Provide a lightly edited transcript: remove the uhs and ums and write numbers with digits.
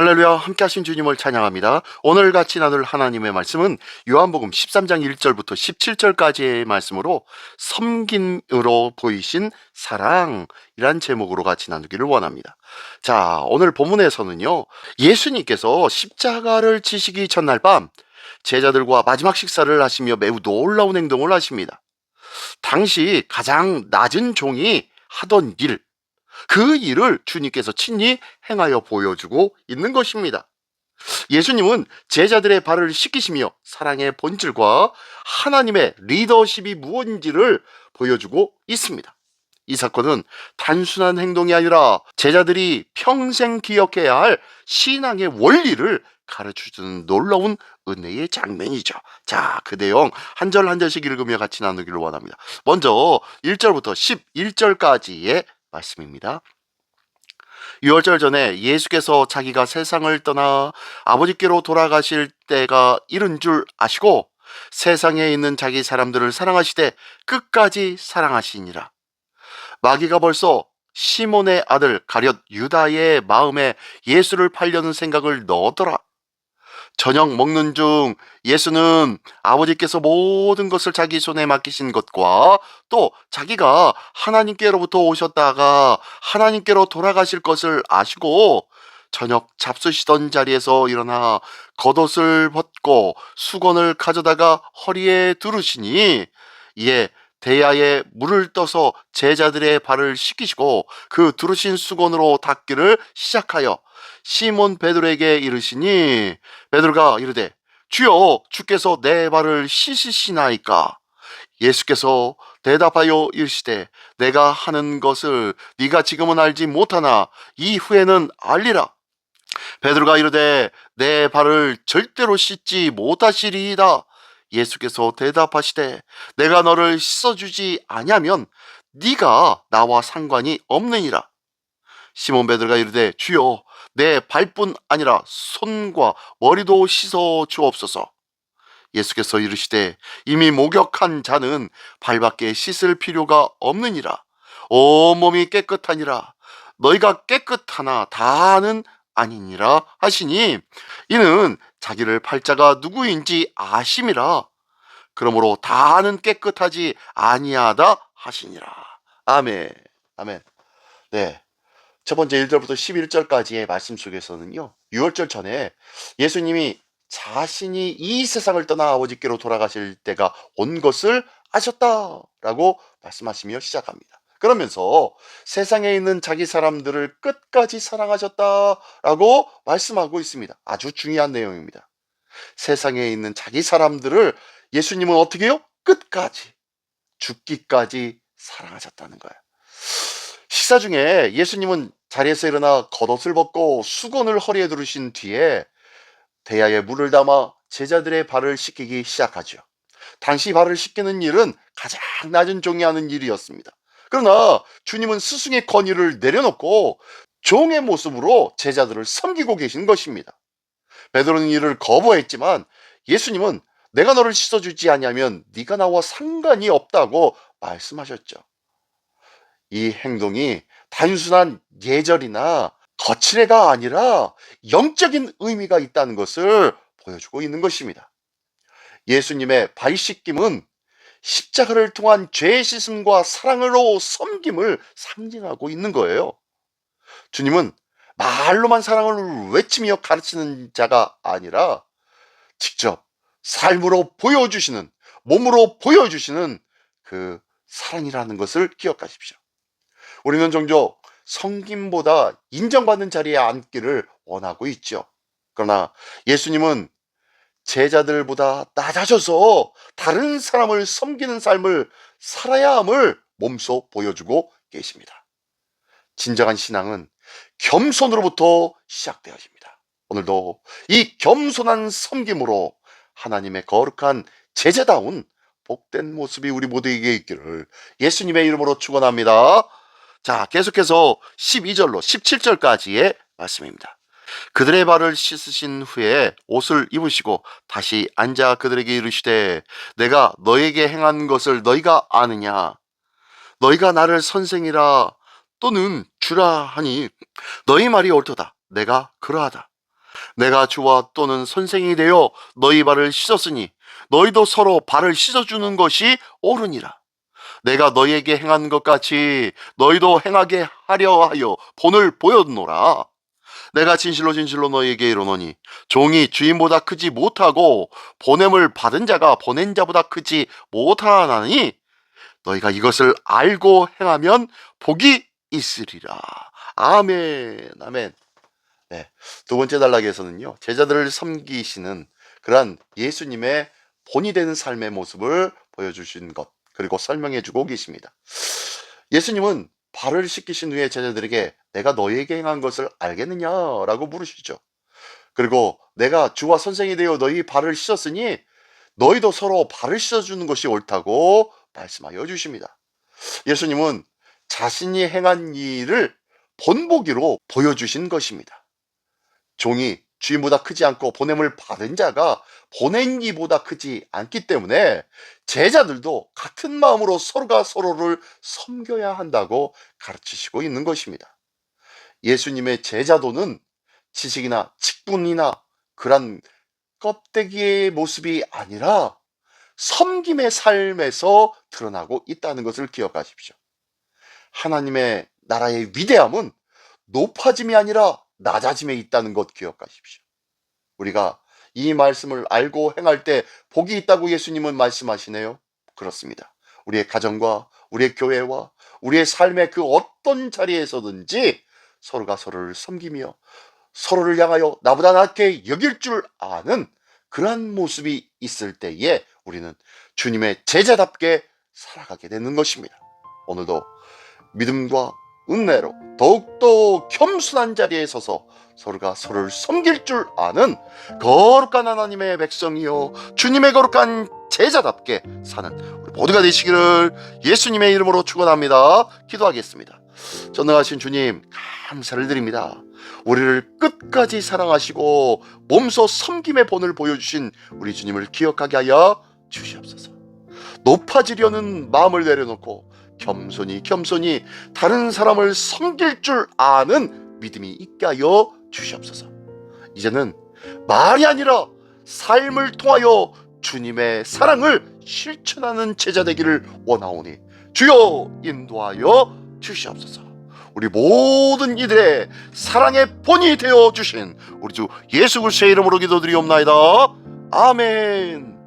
할렐루야, 함께 하신 주님을 찬양합니다. 오늘 같이 나눌 하나님의 말씀은 요한복음 13장 1절부터 17절까지의 말씀으로 섬김으로 보이신 사랑이란 제목으로 같이 나누기를 원합니다. 자, 오늘 본문에서는요, 예수님께서 십자가를 지시기 전날 밤 제자들과 마지막 식사를 하시며 매우 놀라운 행동을 하십니다. 당시 가장 낮은 종이 하던 일, 그 일을 주님께서 친히 행하여 보여주고 있는 것입니다. 예수님은 제자들의 발을 씻기시며 사랑의 본질과 하나님의 리더십이 무엇인지를 보여주고 있습니다. 이 사건은 단순한 행동이 아니라 제자들이 평생 기억해야 할 신앙의 원리를 가르쳐주는 놀라운 은혜의 장면이죠. 자, 그 내용 한 절 한 절씩 읽으며 같이 나누기를 원합니다. 먼저 1절부터 11절까지의 말씀입니다. 6월절 전에 예수께서 자기가 세상을 떠나 아버지께로 돌아가실 때가 이른 줄 아시고 세상에 있는 자기 사람들을 사랑하시되 끝까지 사랑하시니라. 마귀가 벌써 시몬의 아들 가룟 유다의 마음에 예수를 팔려는 생각을 넣었더라. 저녁 먹는 중 예수는 아버지께서 모든 것을 자기 손에 맡기신 것과 또 자기가 하나님께로부터 오셨다가 하나님께로 돌아가실 것을 아시고 저녁 잡수시던 자리에서 일어나 겉옷을 벗고 수건을 가져다가 허리에 두르시니 이에 대야에 물을 떠서 제자들의 발을 씻기시고 그 두르신 수건으로 닦기를 시작하여 시몬 베드로에게 이르시니 베드로가 이르되 주여 주께서 내 발을 씻으시나이까. 예수께서 대답하여 이르시되 내가 하는 것을 네가 지금은 알지 못하나 이후에는 알리라. 베드로가 이르되 내 발을 절대로 씻지 못하시리이다. 예수께서 대답하시되 내가 너를 씻어주지 아니하면 네가 나와 상관이 없느니라. 시몬 베드로가 이르되 주여 내 발뿐 아니라 손과 머리도 씻어 주옵소서. 예수께서 이르시되 이미 목욕한 자는 발밖에 씻을 필요가 없느니라. 온몸이 깨끗하니라. 너희가 깨끗하나 다는 아니니라 하시니 이는 자기를 팔 자가 누구인지 아심이라. 그러므로 다는 깨끗하지 아니하다 하시니라. 아멘. 아멘. 네. 첫 번째 1절부터 11절까지의 말씀 속에서는요, 6월절 전에 예수님이 자신이 이 세상을 떠나 아버지께로 돌아가실 때가 온 것을 아셨다라고 말씀하시며 시작합니다. 그러면서 세상에 있는 자기 사람들을 끝까지 사랑하셨다라고 말씀하고 있습니다. 아주 중요한 내용입니다. 세상에 있는 자기 사람들을 예수님은 어떻게 해요? 끝까지, 죽기까지 사랑하셨다는 거예요. 식사 중에 예수님은 자리에서 일어나 겉옷을 벗고 수건을 허리에 두르신 뒤에 대야에 물을 담아 제자들의 발을 씻기기 시작하죠. 당시 발을 씻기는 일은 가장 낮은 종이 하는 일이었습니다. 그러나 주님은 스승의 권위를 내려놓고 종의 모습으로 제자들을 섬기고 계신 것입니다. 베드로는 이를 거부했지만 예수님은 내가 너를 씻어주지 아니하면 네가 나와 상관이 없다고 말씀하셨죠. 이 행동이 단순한 예절이나 거칠애가 아니라 영적인 의미가 있다는 것을 보여주고 있는 것입니다. 예수님의 발 씻김은 십자가를 통한 죄 씻음과 사랑으로 섬김을 상징하고 있는 거예요. 주님은 말로만 사랑을 외치며 가르치는 자가 아니라 직접 삶으로 보여주시는, 몸으로 보여주시는 그 사랑이라는 것을 기억하십시오. 우리는 종종 섬김보다 인정받는 자리에 앉기를 원하고 있죠. 그러나 예수님은 제자들보다 낮아져서 다른 사람을 섬기는 삶을 살아야 함을 몸소 보여주고 계십니다. 진정한 신앙은 겸손으로부터 시작되어집니다. 오늘도 이 겸손한 섬김으로 하나님의 거룩한 제자다운 복된 모습이 우리 모두에게 있기를 예수님의 이름으로 축원합니다. 자, 계속해서 12절로 17절까지의 말씀입니다. 그들의 발을 씻으신 후에 옷을 입으시고 다시 앉아 그들에게 이르시되 내가 너에게 행한 것을 너희가 아느냐? 너희가 나를 선생이라 또는 주라 하니 너희 말이 옳도다. 내가 그러하다. 내가 주와 또는 선생이 되어 너희 발을 씻었으니 너희도 서로 발을 씻어주는 것이 옳으니라. 내가 너희에게 행한 것 같이 너희도 행하게 하려 하여 본을 보였노라. 내가 진실로 진실로 너희에게 이르노니 종이 주인보다 크지 못하고 보냄을 받은 자가 보낸 자보다 크지 못하나니 너희가 이것을 알고 행하면 복이 있으리라. 아멘. 아멘. 네, 두 번째 단락에서는요, 제자들을 섬기시는 그러한 예수님의 본이 되는 삶의 모습을 보여주신 것, 그리고 설명해주고 계십니다. 예수님은 발을 씻기신 후에 제자들에게 내가 너희에게 행한 것을 알겠느냐라고 물으시죠. 그리고 내가 주와 선생이 되어 너희 발을 씻었으니 너희도 서로 발을 씻어주는 것이 옳다고 말씀하여 주십니다. 예수님은 자신이 행한 일을 본보기로 보여주신 것입니다. 종이 주인보다 크지 않고 보냄을 받은 자가 보낸 이보다 크지 않기 때문에 제자들도 같은 마음으로 서로가 서로를 섬겨야 한다고 가르치시고 있는 것입니다. 예수님의 제자도는 지식이나 직분이나 그런 껍데기의 모습이 아니라 섬김의 삶에서 드러나고 있다는 것을 기억하십시오. 하나님의 나라의 위대함은 높아짐이 아니라 낮아짐에 있다는 것 기억하십시오. 우리가 이 말씀을 알고 행할 때 복이 있다고 예수님은 말씀하시네요. 그렇습니다. 우리의 가정과 우리의 교회와 우리의 삶의 그 어떤 자리에서든지 서로가 서로를 섬기며 서로를 향하여 나보다 낫게 여길 줄 아는 그러한 모습이 있을 때에 우리는 주님의 제자답게 살아가게 되는 것입니다. 오늘도 믿음과 은혜로 더욱더 겸손한 자리에 서서 서로가 서로를 섬길 줄 아는 거룩한 하나님의 백성이요 주님의 거룩한 제자답게 사는 우리 모두가 되시기를 예수님의 이름으로 축원합니다. 기도하겠습니다. 전능하신 주님, 감사를 드립니다. 우리를 끝까지 사랑하시고 몸소 섬김의 본을 보여주신 우리 주님을 기억하게 하여 주시옵소서. 높아지려는 마음을 내려놓고 겸손히 다른 사람을 섬길 줄 아는 믿음이 있게 하여 주시옵소서. 이제는 말이 아니라 삶을 통하여 주님의 사랑을 실천하는 제자 되기를 원하오니 주여 인도하여 주시옵소서. 우리 모든 이들의 사랑의 본이 되어 주신 우리 주 예수 그리스도의 이름으로 기도드리옵나이다. 아멘.